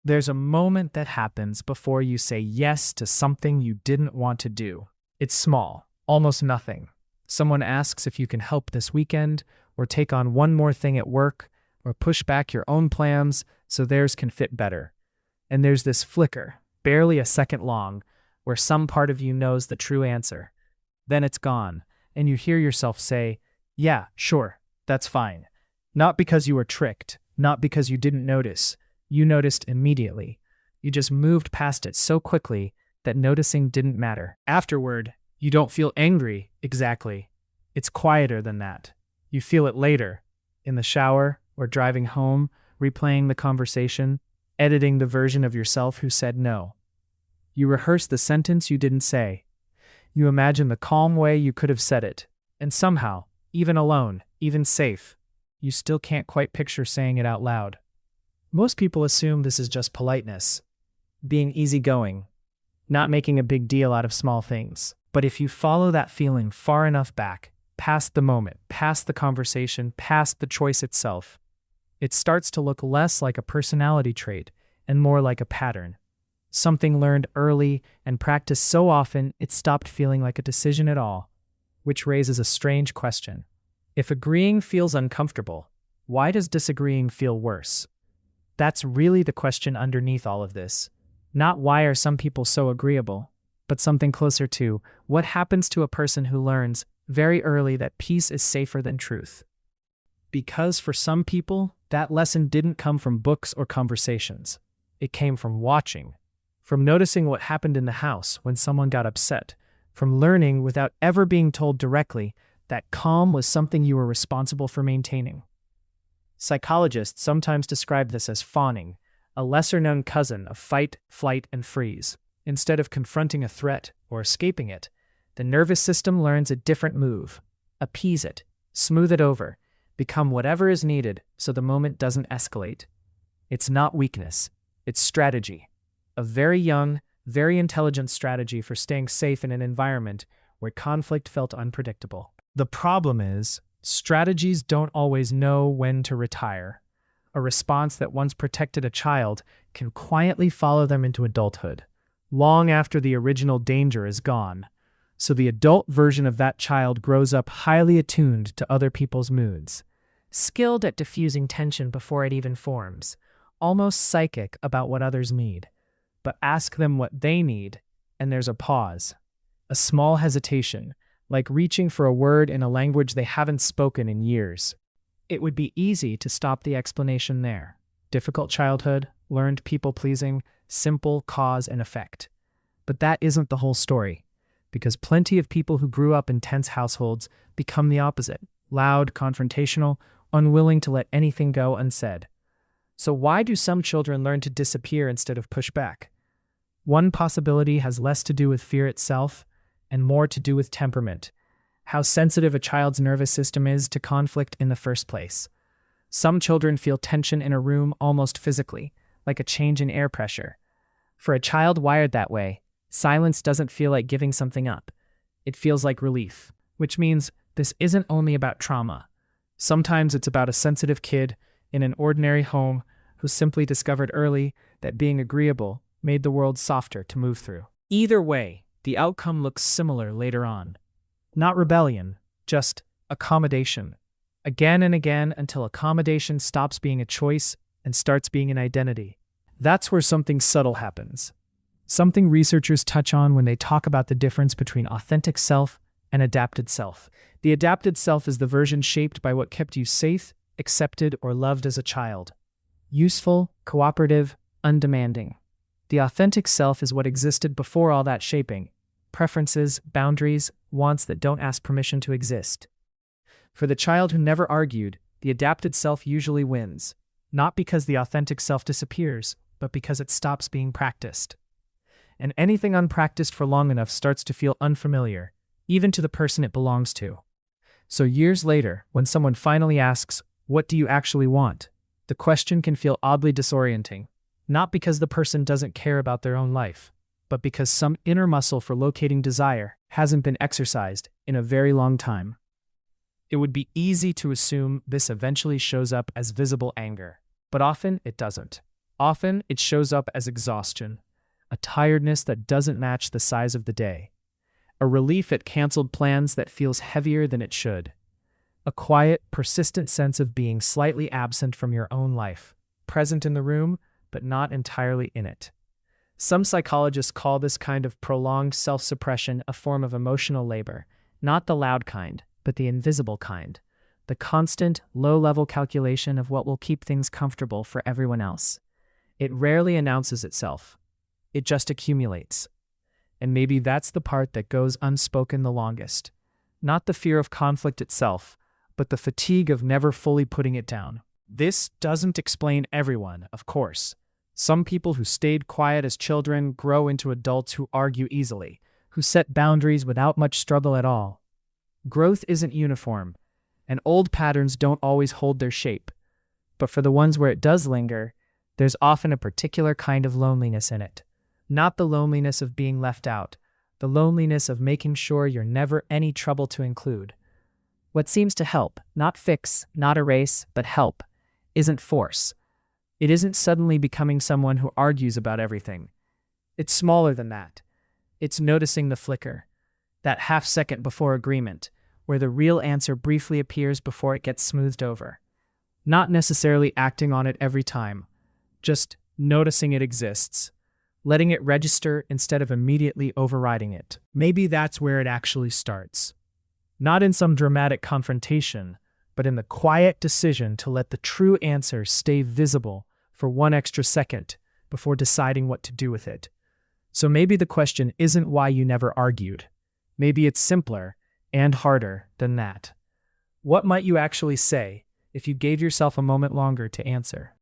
There's a moment that happens before you say yes to something you didn't want to do. It's small, almost nothing. Someone asks if you can help this weekend, or take on one more thing at work, or push back your own plans so theirs can fit better. And there's this flicker, barely a second long, where some part of you knows the true answer. Then it's gone, and you hear yourself say, "Yeah, sure, that's fine." Not because you were tricked, not because you didn't notice. You noticed immediately. You just moved past it so quickly that noticing didn't matter. Afterward, you don't feel angry, exactly. It's quieter than that. You feel it later, in the shower or driving home, replaying the conversation, editing the version of yourself who said no. You rehearse the sentence you didn't say. You imagine the calm way you could have said it. And somehow, even alone, even safe, you still can't quite picture saying it out loud. Most people assume this is just politeness, being easygoing, not making a big deal out of small things. But if you follow that feeling far enough back, past the moment, past the conversation, past the choice itself, it starts to look less like a personality trait and more like a pattern. Something learned early and practiced so often it stopped feeling like a decision at all, which raises a strange question. If agreeing feels uncomfortable, why does disagreeing feel worse? That's really the question underneath all of this. Not why are some people so agreeable, but something closer to what happens to a person who learns very early that peace is safer than truth. Because for some people, that lesson didn't come from books or conversations. It came from watching, from noticing what happened in the house when someone got upset, from learning without ever being told directly that calm was something you were responsible for maintaining. Psychologists sometimes describe this as fawning, a lesser-known cousin of fight, flight, and freeze. Instead of confronting a threat or escaping it, the nervous system learns a different move. Appease it, smooth it over, become whatever is needed so the moment doesn't escalate. It's not weakness, it's strategy. A very young, very intelligent strategy for staying safe in an environment where conflict felt unpredictable. The problem is, strategies don't always know when to retire. A response that once protected a child can quietly follow them into adulthood, long after the original danger is gone. So the adult version of that child grows up highly attuned to other people's moods, skilled at diffusing tension before it even forms, almost psychic about what others need. But ask them what they need, and there's a pause, a small hesitation, like reaching for a word in a language they haven't spoken in years. It would be easy to stop the explanation there. Difficult childhood, learned people-pleasing, simple cause and effect. But that isn't the whole story, because plenty of people who grew up in tense households become the opposite, loud, confrontational, unwilling to let anything go unsaid. So why do some children learn to disappear instead of push back? One possibility has less to do with fear itself and more to do with temperament, how sensitive a child's nervous system is to conflict in the first place. Some children feel tension in a room almost physically, like a change in air pressure. For a child wired that way, silence doesn't feel like giving something up. It feels like relief, which means this isn't only about trauma. Sometimes it's about a sensitive kid in an ordinary home who simply discovered early that being agreeable made the world softer to move through. Either way, the outcome looks similar later on. Not rebellion, just accommodation. Again and again until accommodation stops being a choice and starts being an identity. That's where something subtle happens. Something researchers touch on when they talk about the difference between authentic self and adapted self. The adapted self is the version shaped by what kept you safe, accepted, or loved as a child. Useful, cooperative, undemanding. The authentic self is what existed before all that shaping. Preferences, boundaries, wants that don't ask permission to exist. For the child who never argued, the adapted self usually wins, not because the authentic self disappears, but because it stops being practiced. And anything unpracticed for long enough starts to feel unfamiliar, even to the person it belongs to. So years later, when someone finally asks, "What do you actually want?" the question can feel oddly disorienting, not because the person doesn't care about their own life, but because some inner muscle for locating desire hasn't been exercised in a very long time. It would be easy to assume this eventually shows up as visible anger, but often it doesn't. Often, it shows up as exhaustion, a tiredness that doesn't match the size of the day, a relief at canceled plans that feels heavier than it should, a quiet, persistent sense of being slightly absent from your own life, present in the room, but not entirely in it. Some psychologists call this kind of prolonged self-suppression a form of emotional labor, not the loud kind, but the invisible kind, the constant, low-level calculation of what will keep things comfortable for everyone else. It rarely announces itself. It just accumulates. And maybe that's the part that goes unspoken the longest. Not the fear of conflict itself, but the fatigue of never fully putting it down. This doesn't explain everyone, of course. Some people who stayed quiet as children grow into adults who argue easily, who set boundaries without much struggle at all. Growth isn't uniform, and old patterns don't always hold their shape. But for the ones where it does linger, there's often a particular kind of loneliness in it. Not the loneliness of being left out, the loneliness of making sure you're never any trouble to include. What seems to help, not fix, not erase, but help, isn't force. It isn't suddenly becoming someone who argues about everything. It's smaller than that. It's noticing the flicker, that half second before agreement, where the real answer briefly appears before it gets smoothed over. Not necessarily acting on it every time, just noticing it exists, letting it register instead of immediately overriding it. Maybe that's where it actually starts. Not in some dramatic confrontation, but in the quiet decision to let the true answer stay visible for one extra second before deciding what to do with it. So maybe the question isn't why you never argued. Maybe it's simpler and harder than that. What might you actually say if you gave yourself a moment longer to answer?